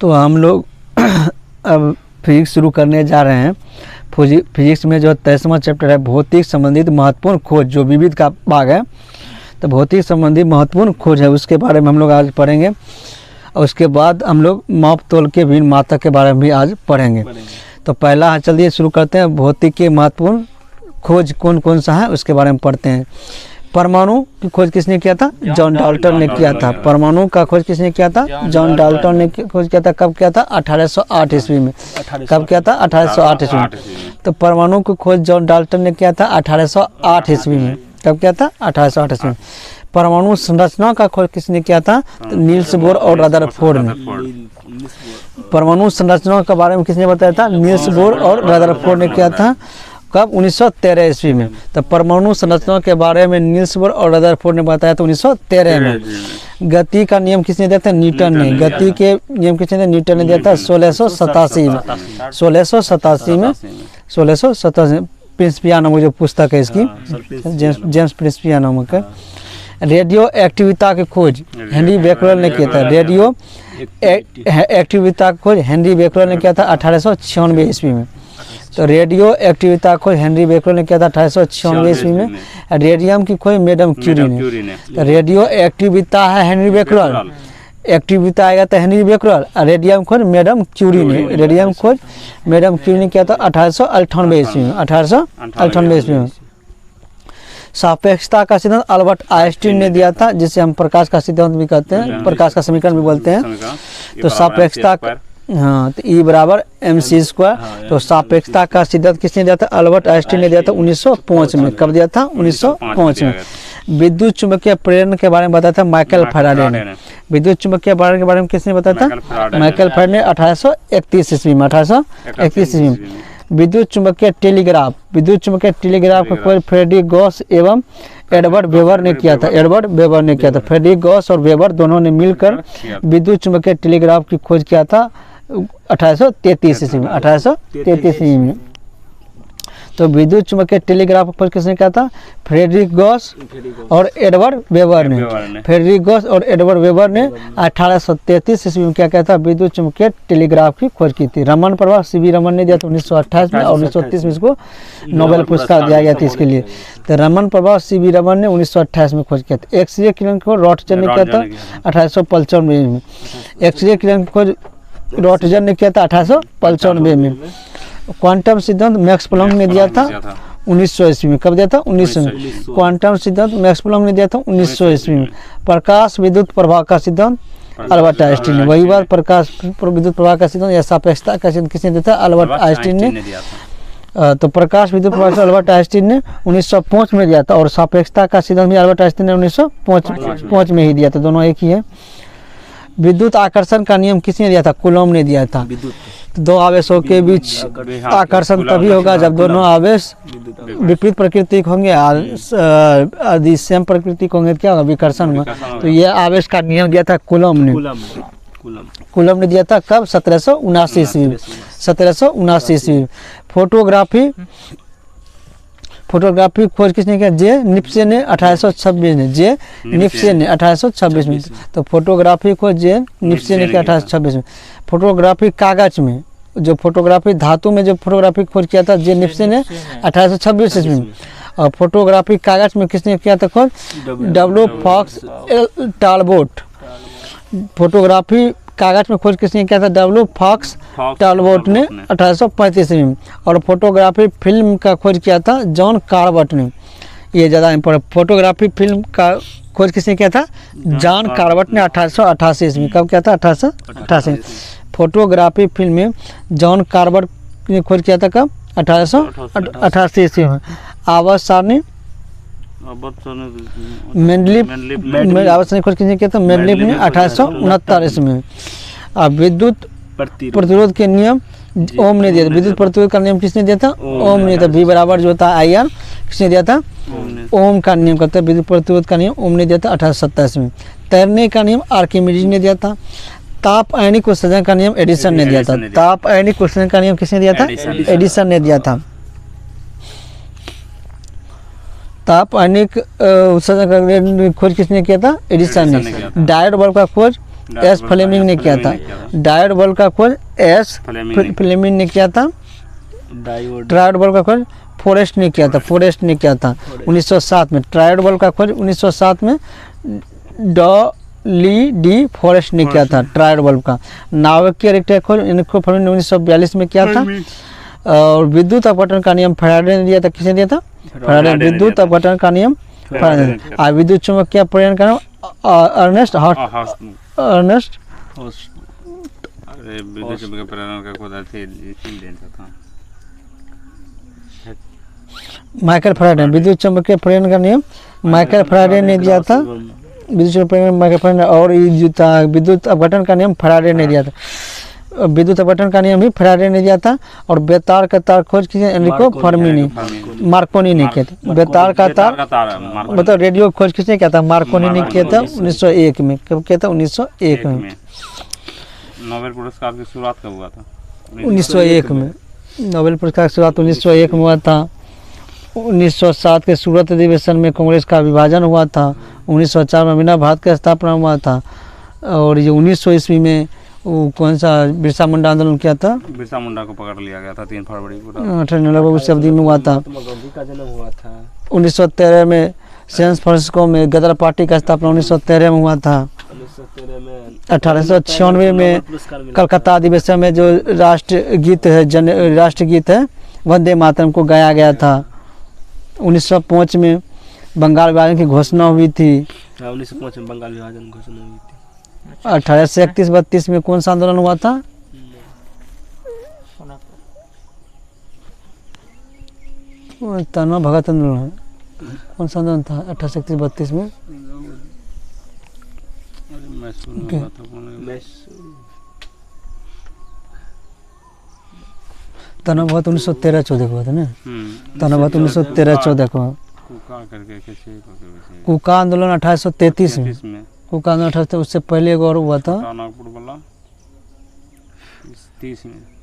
तो हम लोग अब फिजिक्स शुरू करने जा रहे हैं। फिजिक्स में जो 23वां चैप्टर है भौतिक संबंधित महत्वपूर्ण खोज, जो विविध का भाग है, तो भौतिक संबंधी महत्वपूर्ण खोज है, उसके बारे में हम लोग आज पढ़ेंगे। और उसके बाद हम लोग माप तोल के विभिन्न मात्रक के बारे में भी आज पढ़ेंगे। तो पहला चलिए शुरू करते हैं। भौतिक के महत्वपूर्ण खोज कौन कौन सा है उसके बारे में पढ़ते हैं। परमाणु की खोज किसने किया था? जॉन डाल्टन ने किया था। परमाणु का खोज किसने किया था? जॉन डाल्टन ने खोज किया था। कब किया था? 1808 ईस्वी में। कब किया था? 1808 ईस्वी में। तो परमाणु की खोज जॉन डाल्टन ने किया था 1808 ईस्वी में। कब किया था? 1808 ईस्वी में। परमाणु संरचना का खोज किसने किया था? तो नील्स बोर और रदरफोर्ड ने। परमाणु संरचना के बारे में किसने बताया था? नील्स बोर और रदरफोर्ड ने किया था। कब? 1913 ईस्वी में। तो परमाणु संरचना के बारे में नील्स बोर और रदरफोर्ड ने बताया था 1913 में। गति का नियम किसने दिया था? न्यूटन ने। गति के नियम किसने दिया? न्यूटन ने दिया था 1687 में। 1687 में 1687 प्रिंसिपिया नामक जो पुस्तक है इसकी, जेम्स प्रिंसिपिया नामक है। रेडियो एक्टिविता की खोज हेनरी बेकरल ने किया था। रेडियो एक्टिविता की खोज हेनरी बेकरल ने किया था 1896 ईस्वी में। तो रेडियो एक्टिविता खोज हेनरी बेकरल ने किया था 1896 ईस्वी में। रेडियम की खोज मैडम क्यूरी ने। तो रेडियो एक्टिविता है हेनरी बेकरल, एक्टिविता आएगा तो हेनरी बेकरल, और रेडियम खोज मैडम क्यूरी ने। रेडियम खोज मैडम क्यूरी ने किया था 1898 ईस्वी में। 1898 ईस्वी में। सापेक्षता का सिद्धांत अल्बर्ट आइंस्टीन ने दिया था, जिसे हम प्रकाश का सिद्धांत भी कहते हैं, प्रकाश का समीकरण भी बोलते हैं। तो सापेक्षता, हाँ, तो E बराबर mc²। तो सापेक्षता का सिद्धांत किसने दिया था? अल्बर्ट आइंस्टीन ने दिया था 1905 में। कब दिया था? 1905 में। विद्युत चुंबकीय प्रेरण के बारे में बताया था माइकल फैराडे ने। विद्युत चुंबकीय प्रेरण के बारे में किसने बताया था? माइकल फैराडे ने 1831 ईस्वी में। 1831 ईस्वी में। विद्युत चुंबकीय टेलीग्राफ, विद्युत चुंबकीय टेलीग्राफ का खोज फ्रेडरिक गॉस एवं एडवर्ड वेबर ने किया था। एडवर्ड वेबर ने किया था। फ्रेडरिक गॉस और वेबर दोनों ने मिलकर विद्युत चुंबकीय टेलीग्राफ की खोज किया था 1833 ईस्वी में। 1833 ईस्वी में। तो विद्युत चुंबकीय टेलीग्राफ की खोज किसने किया था? फ्रेडरिक गॉस और एडवर्ड वेबर ने। फ्रेडरिक गॉस और एडवर्ड वेबर ने 1833 ईस्वी में क्या किया था? विद्युत चुंबकीय टेलीग्राफ की खोज की थी। रमन प्रभा सीवी रमन ने दिया था 1928 में, और 1930 में इसको नोबेल पुरस्कार दिया गया था इसके लिए। तो रमन प्रभा सीवी रमन ने 1928 में खोज किया था। एक्सरे किरण को रॉटजन ने किया था 1895 में। एक्सरे किरण की खोज रॉटजन ने किया था 1895 में। क्वांटम सिद्धांत मैक्स प्लैंक ने दिया था 1900 ईस्वी में। कब दिया था? 1900 में। क्वांटम सिद्धांत मैक्स प्लैंक ने दिया था 1900 ईस्वी में। प्रकाश विद्युत प्रवाह का सिद्धांत अल्बर्ट आइंस्टीन ने। वही बात, प्रकाश विद्युत प्रवाह का सिद्धांत या सापेक्षता का सिद्धांत किसने दिया था? अल्बर्ट आइंस्टीन ने। तो प्रकाश विद्युत प्रवाह का अल्बर्ट आइंस्टीन ने 1905 में दिया था, और सापेक्षता का सिद्धांत भी अल्बर्ट आइंस्टीन ने 1905 में ही दिया था। दोनों एक ही है। विद्युत आकर्षण का नियम किसने दिया था? कूलॉम ने दिया था। दो आवेशों के बीच आकर्षण तभी होगा जब दोनों आवेश विपरीत प्रकृति के होंगे, यदि सेम प्रकृति के होंगे क्या होगा? विकर्षण होगा। तो ये आवेश का नियम दिया था कूलॉम ने। कूलॉम ने दिया था कब? 1779 ईस्वी में। 1779 ईस्वी। फोटोग्राफी खोज किसने किया? जे निप्से ने 1826 में। जे निप्से ने 1826 में। तो फोटोग्राफी खोज जे निप्से ने किया 1826 में। फोटोग्राफी कागज में, जो फोटोग्राफी धातु में जो फोटोग्राफी खोज किया था जे निप्से ने 1826 ईस्वी में। और फोटोग्राफी कागज में किसने किया था खोज? W fox टालबोट। फोटोग्राफी कागज में खोज किसने किया था? डब्ल्यू फॉक्स टालबोट ने 1835 में। और फोटोग्राफी फिल्म का खोज किया था जॉन कार्बट ने। ये ज़्यादा इम्पोर्टेंट। फोटोग्राफी फिल्म का खोज किसने किया था? जॉन कार्बट ने 1888 ईस्वी। कब किया था? 1888। फोटोग्राफी फिल्म में जॉन कार्बट ने खोज किया था कब? 1888 ईस्वी में। आवर्त सारणी खोज किसने किया था? मेंडलीफ ने 1869 ईस्वी में। अब विद्युत प्रतिरोध के नियम ओम ने दिया था। विद्युत प्रतिरोध का नियम किसने दिया था? ओम ने दिया था। V बराबर जो था IR किसने दिया था? ओम का नियम कहते हैं। विद्युत प्रतिरोध का नियम ओम ने दिया था 1827 में। तैरने का नियम आर्किमिडीज ने दिया था। ताप आयनिक उत्सर्जन का नियम एडिसन ने दिया था। ताप आयनिक उत्सर्जन का नियम किसने दिया था? एडिसन ने दिया था। ताप आयनिक उत्सर्जन का खोज किसने किया था? एडिसन ने। डायोड बल्ब का खोज एस फ्लेमिंग ने किया था। डायोड बल्ब का खोज एस फ्लेमिंग ने किया था। ट्रायोड बल्ब का खोज फॉरेस्ट ने किया था। 1907 में। ट्रायोड बल्ब का खोज 1907 में डी फॉरेस्ट ने किया था। ट्रायोड बल्ब का। नाभिकीय रेखा खोज इनको 1942 में किया था। और विद्युत अपघटन का नियम फैराडे ने दिया था। किसने दिया था? फैराडे। विद्युत अपघटन का नियम फैराडे। विद्युत चुम्बकीय प्रेरण का नाम अर्नेस्ट विद्युत चुम्बकीय प्रेरण का खोज था माइकल फैराडे। विद्युत चुम्बकीय प्रेरण का नियम माइकल फैराडे ने दिया था। विद्युत चुम्बकीय प्रेरण माइकल फैराडे। और ये जो था विद्युत अपघटन का नियम फैराडे ने दिया था। विद्युत अपघटन का नियम भी फैराडे ने दिया था। और बेतार का तार खोज किसी एनरिको मार्कोनी ने किया था। बेतार का तार मतलब रेडियो खोज किसने किया था? मार्कोनी ने किया था 1901 में। कब किया था? 1901 में। नोबेल पुरस्कार की शुरुआत कब हुआ था? 1901 में। नोबेल पुरस्कार की शुरुआत 1901 में हुआ था। 1907 के सूरत अधिवेशन में कांग्रेस का विभाजन हुआ था। 1904 में अमीना भारत का स्थापना हुआ था। और ये 1900 ईस्वी में वो कौन सा बिरसा मुंडा आंदोलन किया था? बिरसा मुंडा को पकड़ लिया गया था 3 फरवरी को। 1899 अवधि में हुआ था। गांधी का जन्म हुआ था 1913 में। सैन फ्रांसिस्को में गदर पार्टी का स्थापना 1913 में हुआ था। 1913 में। 1896 में कलकत्ता अधिवेशन में जो राष्ट्रगीत है वंदे मातरम को गाया गया था। 1905 में बंगाल विभाजन की घोषणा हुई थी। 1905 में बंगाल विभाजन की घोषणा हुई थी। 1831-32 में कौन सा आंदोलन हुआ था? तन्वा भगत आंदोलन। कौन सा आंदोलन था 1831-32 में? तन्वा भगत 1913-14 को हुआ था ना। तन्वा भगत 1913-14 को। कुका आंदोलन 1833 में। कुका आंदोलन 1833 उससे पहले एक और हुआ था नागपुर वाला 30 में।